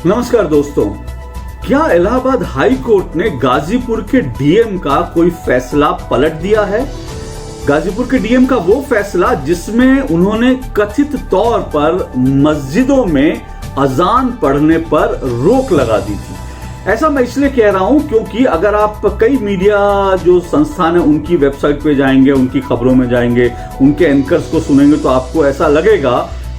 नमस्कार दोस्तों, क्या इलाहाबाद हाई कोर्ट ने गाजीपुर के डीएम का कोई फैसला पलट दिया है? गाजीपुर के डीएम का वो फैसला जिसमें उन्होंने कथित तौर पर मस्जिदों में अजान पढ़ने पर रोक लगा दी थी। ऐसा मैं इसलिए कह रहा हूं क्योंकि अगर आप कई मीडिया जो संस्थान है उनकी वेबसाइट पे जाएंगे, उनकी खबरों में जाएंगे, उनके एंकर्स को सुनेंगे तो आपको ऐसा लगेगा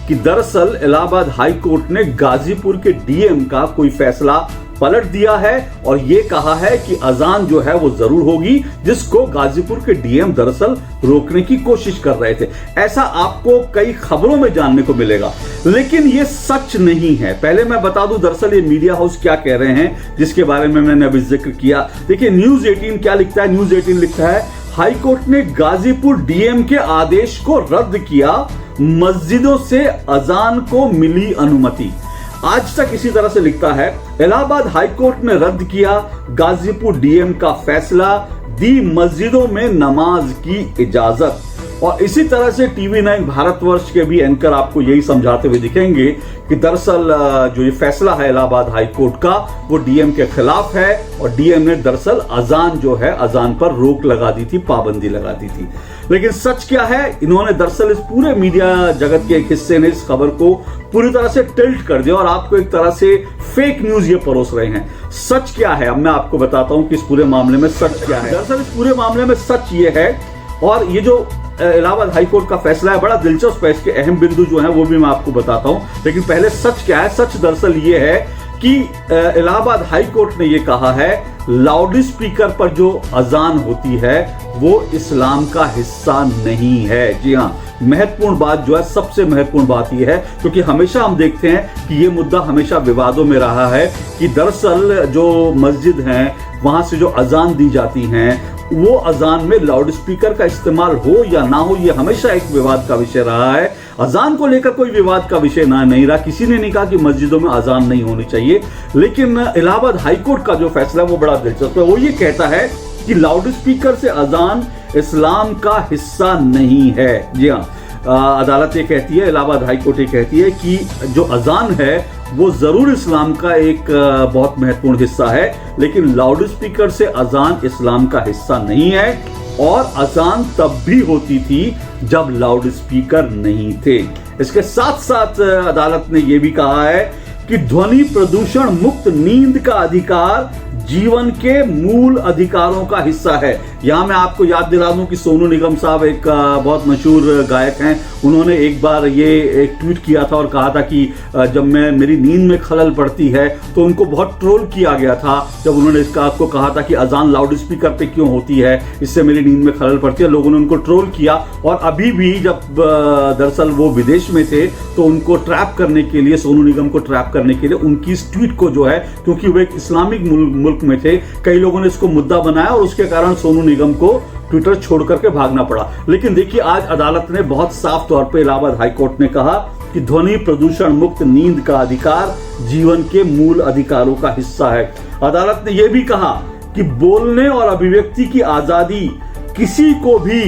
कि दरअसल इलाहाबाद हाई कोर्ट ने गाजीपुर के डीएम का कोई फैसला पलट दिया है और ये कहा है कि अजान जो है वो जरूर होगी, जिसको गाजीपुर के डीएम दरअसल रोकने की कोशिश कर रहे थे। ऐसा आपको कई खबरों में जानने को मिलेगा, लेकिन ये सच नहीं है। पहले मैं बता दूं दरअसल ये मीडिया हाउस क्या कह रहे हैं, जिसके बारे में मैंने अभी जिक्र किया। देखिए न्यूज 18 क्या लिखता है। न्यूज 18 लिखता है, हाई कोर्ट ने गाजीपुर डीएम के आदेश को रद्द किया, मस्जिदों से अजान को मिली अनुमति। आज तक इसी तरह से लिखता है, इलाहाबाद हाई कोर्ट ने रद्द किया गाजीपुर डीएम का फैसला, दी मस्जिदों में नमाज की इजाजत। और इसी तरह से टीवी 9 भारतवर्ष के भी एंकर आपको यही समझाते हुए दिखेंगे कि दरअसल जो ये फैसला है इलाहाबाद हाई कोर्ट का वो डीएम के खिलाफ है और डीएम ने दरअसल अजान जो है, अजान पर रोक लगा दी थी, पाबंदी लगा दी थी। लेकिन सच क्या है, इन्होंने दरअसल इस पूरे मीडिया जगत के एक हिस्से ने इस खबर को पूरी तरह से टिल्ट कर दिया और आपको एक तरह से फेक न्यूज ये परोस रहे हैं। सच क्या है अब मैं आपको बताता हूं कि इस पूरे मामले में सच क्या है। दरअसल इस पूरे मामले में सच ये है, और ये जो इलाहाबाद हाई कोर्ट का फैसला है बड़ा दिलचस्प है, इसके अहम बिंदु जो है वो भी मैं आपको बताता हूं। लेकिन पहले सच क्या है। सच दरअसल ये है कि इलाहाबाद हाई कोर्ट ने ये कहा है, लाउड स्पीकर पर जो अजान होती है वो इस्लाम का हिस्सा नहीं है। जी हाँ, महत्वपूर्ण बात जो है, सबसे महत्वपूर्ण बात यह है, क्योंकि हमेशा हम देखते हैं कि ये मुद्दा हमेशा विवादों में रहा है कि दरअसल जो मस्जिद हैं वहां से जो अजान दी जाती हैं वो अजान में लाउड स्पीकर का इस्तेमाल हो या ना हो, ये हमेशा एक विवाद का विषय रहा है। अजान को लेकर कोई विवाद का विषय ना नहीं रहा, किसी ने नहीं कहा कि मस्जिदों में अजान नहीं होनी चाहिए। लेकिन इलाहाबाद हाई कोर्ट का जो फैसला है वो बड़ा दिलचस्प है। वो ये कहता है कि लाउड स्पीकर से अजान इस्लाम का हिस्सा नहीं है। जी हाँ, अदालत ये कहती है, इलाहाबाद हाई कोर्ट ये कहती है कि जो अजान है वो जरूर इस्लाम का एक बहुत महत्वपूर्ण हिस्सा है, लेकिन लाउड स्पीकर से अजान इस्लाम का हिस्सा नहीं है। और अजान तब भी होती थी जब लाउड स्पीकर नहीं थे। इसके साथ साथ अदालत ने यह भी कहा है कि ध्वनि प्रदूषण मुक्त नींद का अधिकार जीवन के मूल अधिकारों का हिस्सा है। यहां मैं आपको याद दिला दूं कि सोनू निगम साहब एक बहुत मशहूर गायक हैं, उन्होंने एक बार ये एक ट्वीट किया था और कहा था कि जब मेरी नींद में खलल पड़ती है, तो उनको बहुत ट्रोल किया गया था जब उन्होंने इसका आपको कहा था कि अजान लाउड स्पीकर पे क्यों होती है, इससे मेरी नींद में खलल पड़ती है। लोगों ने उनको ट्रोल किया और अभी भी जब दरअसल वो विदेश में थे तो उनको ट्रैप करने के लिए, सोनू निगम को ट्रैप करने के लिए उनकी इस ट्वीट को जो है, क्योंकि वो एक इस्लामिक मुल्क में थे, कई लोगों ने इसको मुद्दा बनाया और उसके कारण सोनू निगम को ट्विटर छोड़ करके भागना पड़ा। लेकिन देखिए आज अदालत ने बहुत साफ तौर पे, इलाहाबाद हाई कोर्ट ने कहा कि ध्वनि प्रदूषण मुक्त नींद का अधिकार जीवन के मूल अधिकारों का हिस्सा है। अदालत ने यह भी कहा कि बोलने और अभिव्यक्ति की आजादी किसी को भी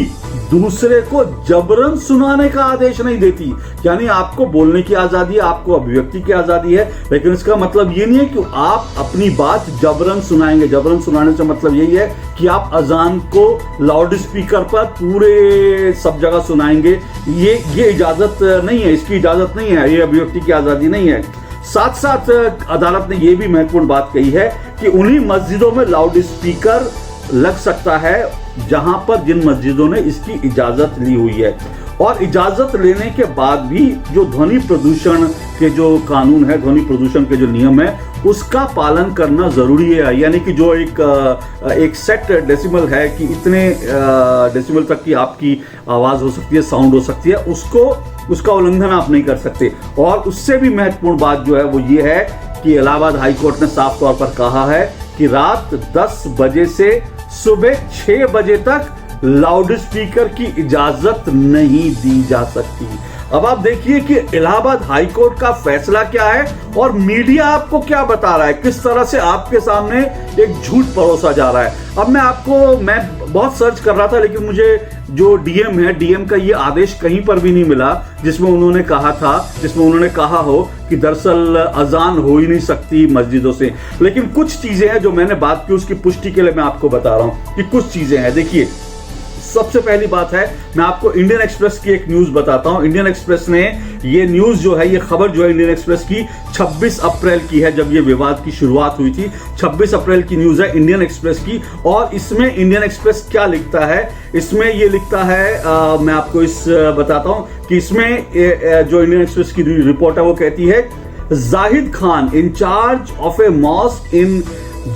दूसरे को जबरन सुनाने का आदेश नहीं देती। यानी आपको बोलने की आजादी है, आपको अभिव्यक्ति की आजादी है, लेकिन इसका मतलब ये नहीं है कि आप अपनी बात जबरन सुनाएंगे। जबरन सुनाने से मतलब यही है कि आप अजान को लाउड स्पीकर पर पूरे सब जगह सुनाएंगे। ये इजाजत नहीं है, इसकी इजाजत नहीं है, ये अभिव्यक्ति की आजादी नहीं है। साथ साथ अदालत ने यह भी महत्वपूर्ण बात कही है कि उन्हीं मस्जिदों में लाउड स्पीकर लग सकता है जहां पर जिन मस्जिदों ने इसकी इजाजत ली हुई है, और इजाजत लेने के बाद भी जो ध्वनि प्रदूषण के जो कानून है, ध्वनि प्रदूषण के जो नियम है, उसका पालन करना जरूरी है। यानी कि जो एक सेट डेसिमल है कि इतने डेसिमल तक की आपकी आवाज हो सकती है, साउंड हो सकती है, उसका उल्लंघन आप नहीं कर सकते। और उससे भी महत्वपूर्ण बात जो है वो ये है कि इलाहाबाद हाई कोर्ट ने साफ तौर पर कहा है कि रात 10 बजे से सुबह 6 बजे तक लाउड स्पीकर की इजाजत नहीं दी जा सकती। अब आप देखिए कि इलाहाबाद हाई कोर्ट का फैसला क्या है और मीडिया आपको क्या बता रहा है, किस तरह से आपके सामने एक झूठ परोसा जा रहा है। अब मैं बहुत सर्च कर रहा था, लेकिन मुझे जो डीएम है, डीएम का ये आदेश कहीं पर भी नहीं मिला जिसमें उन्होंने कहा हो कि दरअसल अजान हो ही नहीं सकती मस्जिदों से। लेकिन कुछ चीजें हैं जो मैंने बात की, उसकी पुष्टि के लिए मैं आपको बता रहा हूं कि कुछ चीजें हैं। देखिए, सबसे पहली बात है, मैं आपको इंडियन एक्सप्रेस की एक न्यूज बताता हूं। इंडियन एक्सप्रेस ने ये न्यूज जो है, ये खबर जो है इंडियन एक्सप्रेस की 26 अप्रैल की है, जब ये विवाद की शुरुआत हुई थी। 26 अप्रैल की न्यूज है इंडियन एक्सप्रेस की। और इसमें इंडियन एक्सप्रेस क्या लिखता है, इसमें ये लिखता है, मैं आपको बताता हूं कि इसमें जो इंडियन एक्सप्रेस की रिपोर्ट है वो कहती है, Zahid Khan in charge of a mosque in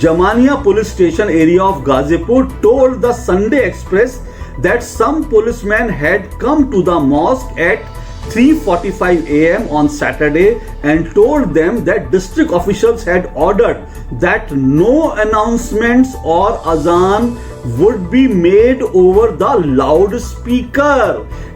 Zamania police station area of Ghazipur told the Sunday Express that some policemen had come to the mosque at 3:45 a.m. on Saturday and told them that district officials had ordered that no announcements or azan would be made over the loudspeaker।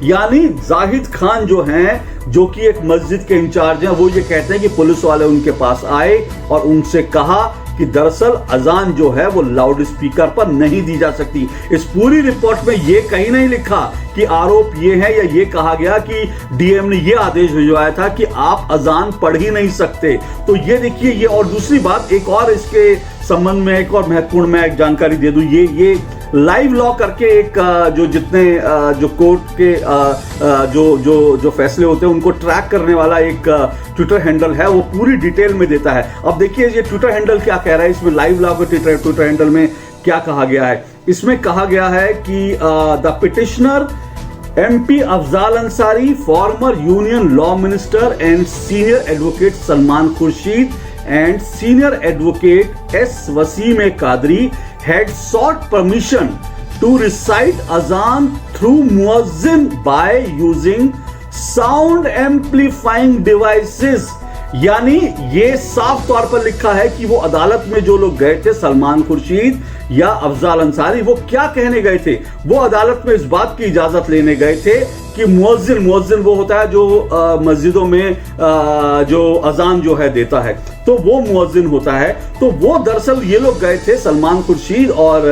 यानी जाहिद खान जो हैं, जो कि एक मस्जिद के in charge हैं, वो ये कहते हैं कि पुलिस वाले उनके पास आए और उनसे कहा कि दरअसल अजान जो है वो लाउड स्पीकर पर नहीं दी जा सकती। इस पूरी रिपोर्ट में ये कहीं नहीं लिखा कि आरोप ये है या ये कहा गया कि डीएम ने ये आदेश भिजवाया था कि आप अजान पढ़ ही नहीं सकते। तो ये देखिए ये। और दूसरी बात, एक और इसके संबंध में एक और महत्वपूर्ण मैं एक जानकारी दे दूं, ये लाइव लॉ करके एक जो जितने जो कोर्ट के जो फैसले होते हैं उनको ट्रैक करने वाला एक ट्विटर हैंडल है, वो पूरी डिटेल में देता है। अब देखिए ये ट्विटर हैंडल क्या कह रहा है, इसमें लाइव लॉ के ट्विटर हैंडल में क्या कहा गया है। इसमें कहा गया है कि the petitioner MP Afzal Ansari, former union law minister and senior advocate Salman Khurshid and senior advocate S. Wasim Qadri had sought permission to recite azan through muazzin by using sound amplifying devices। यानी ये साफ तौर पर लिखा है कि वो अदालत में जो लोग गए थे, सलमान खुर्शीद या अफजाल अंसारी, वो क्या कहने गए थे? वो अदालत में इस बात की इजाजत लेने गए थे कि मुअज्जिन वो होता है जो मस्जिदों में जो अजान जो है देता है, तो वो मुअज्जिन होता है। तो वो दरअसल ये लोग गए थे, सलमान खुर्शीद और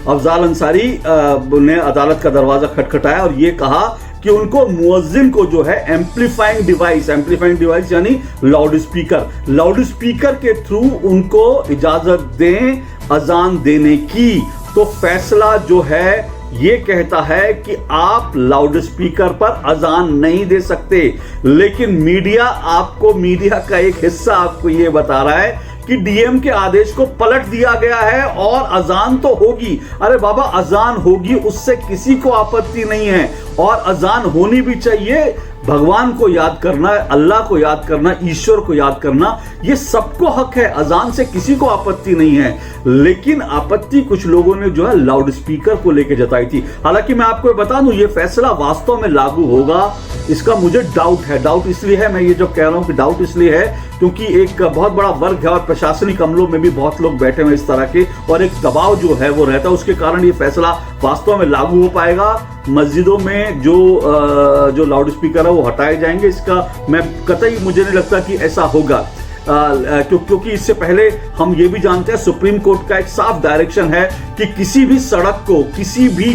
अफजाल अंसारी ने अदालत का दरवाजा खटखटाया और ये कहा कि उनको मुअज्जिन को जो है एम्पलीफाइंग डिवाइस यानी लाउड स्पीकर के थ्रू उनको इजाजत दें अजान देने की। तो फैसला जो है ये कहता है कि आप लाउड स्पीकर पर अजान नहीं दे सकते, लेकिन मीडिया का एक हिस्सा आपको ये बता रहा है कि डीएम के आदेश को पलट दिया गया है और अजान तो होगी। अरे बाबा, अजान होगी, उससे किसी को आपत्ति नहीं है, और अजान होनी भी चाहिए। भगवान को याद करना, अल्लाह को याद करना, ईश्वर को याद करना, ये सबको हक है। अजान से किसी को आपत्ति नहीं है, लेकिन आपत्ति कुछ लोगों ने जो है लाउड स्पीकर को लेकर जताई थी। हालांकि मैं आपको बता दूं, ये फैसला वास्तव में लागू होगा, इसका मुझे डाउट है। डाउट इसलिए है, मैं ये जब कह रहा हूं कि डाउट इसलिए है क्योंकि एक बहुत बड़ा वर्ग है और प्रशासनिक अमलों में भी बहुत लोग बैठे हुए इस तरह के, और एक दबाव जो है वो रहता है, उसके कारण ये फैसला वास्तव में लागू हो पाएगा। मस्जिदों में जो लाउड स्पीकर है वो हटाए जाएंगे, इसका मैं कतई मुझे नहीं लगता कि ऐसा होगा, क्योंकि इससे पहले हम ये भी जानते हैं सुप्रीम कोर्ट का एक साफ डायरेक्शन है कि किसी भी सड़क को किसी भी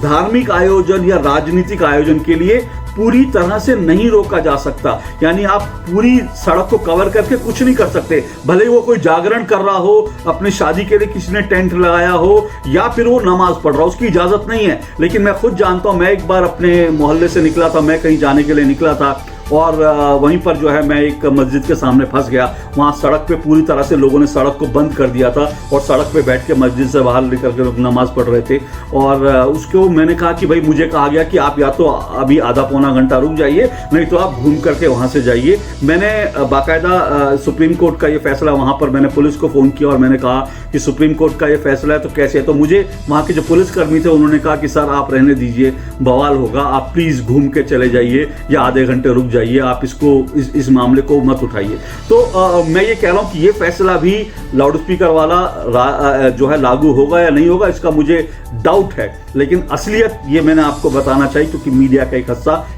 धार्मिक आयोजन या राजनीतिक आयोजन के लिए पूरी तरह से नहीं रोका जा सकता। यानी आप पूरी सड़क को कवर करके कुछ नहीं कर सकते, भले वो कोई जागरण कर रहा हो, अपनी शादी के लिए किसी ने टेंट लगाया हो, या फिर वो नमाज पढ़ रहा हो, उसकी इजाजत नहीं है। लेकिन मैं खुद जानता हूं, मैं एक बार अपने मोहल्ले से निकला था, मैं कहीं जाने के लिए निकला था और वहीं पर जो है मैं एक मस्जिद के सामने फंस गया। वहां सड़क पे पूरी तरह से लोगों ने सड़क को बंद कर दिया था और सड़क पे बैठ के मस्जिद से बाहर निकल के लोग नमाज पढ़ रहे थे। और उसको मैंने कहा कि भाई, मुझे कहा गया कि आप या तो अभी आधा पौना घंटा रुक जाइए, नहीं तो आप घूम करके वहां से जाइए। मैंने बाकायदा सुप्रीम कोर्ट का ये फैसला, वहां पर मैंने पुलिस को फोन किया और मैंने कहा कि सुप्रीम कोर्ट का ये फैसला है तो कैसे है। तो मुझे वहां के जो पुलिसकर्मी थे उन्होंने कहा कि सर आप रहने दीजिए, बवाल होगा, आप प्लीज घूम के चले जाइए या आधे घंटे रुक जाइए, आप इसको इस मामले को मत उठाइए। तो मैं ये कह रहा हूं कि ये फैसला भी लाउड स्पीकर वाला जो है लागू होगा या नहीं होगा, इसका मुझे डाउट है। लेकिन असलियत ये मैंने आपको बताना चाहिए, क्योंकि मीडिया का एक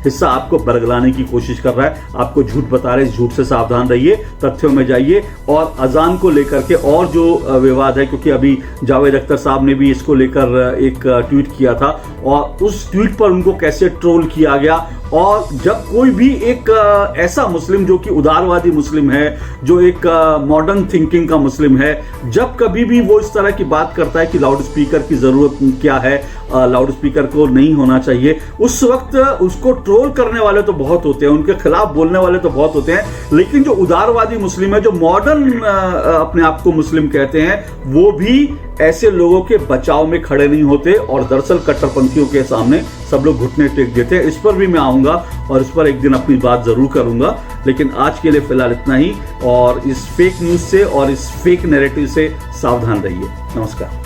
हिस्सा आपको बरगलाने की कोशिश कर रहा है, आपको झूठ बता रहे हैं। इस झूठ से सावधान रहिए, तथ्यों में जाइए। और अजान को लेकर के और जो विवाद है, क्योंकि अभी जावेद अख्तर साहब ने भी इसको लेकर एक ट्वीट किया था, और उस ट्वीट पर उनको कैसे ट्रोल किया गया। और जब कोई भी एक ऐसा मुस्लिम जो कि उदारवादी मुस्लिम है, जो एक मॉडर्न थिंकिंग का मुस्लिम है, जब कभी भी वो इस तरह की बात करता है कि लाउड स्पीकर की जरूरत क्या है, लाउड स्पीकर को नहीं होना चाहिए, उस वक्त उसको ट्रोल करने वाले तो बहुत होते हैं, उनके खिलाफ बोलने वाले तो बहुत होते हैं। लेकिन जो उदारवादी मुस्लिम है, जो मॉडर्न अपने आप को मुस्लिम कहते हैं, वो भी ऐसे लोगों के बचाव में खड़े नहीं होते, और दरअसल कट्टरपंथियों के सामने सब लोग घुटने टेक देते हैं। इस पर भी मैं आऊंगा और इस पर एक दिन अपनी बात जरूर करूंगा। लेकिन आज के लिए फिलहाल इतना ही, और इस फेक न्यूज से और इस फेक नैरेटिव से सावधान रहिए। नमस्कार।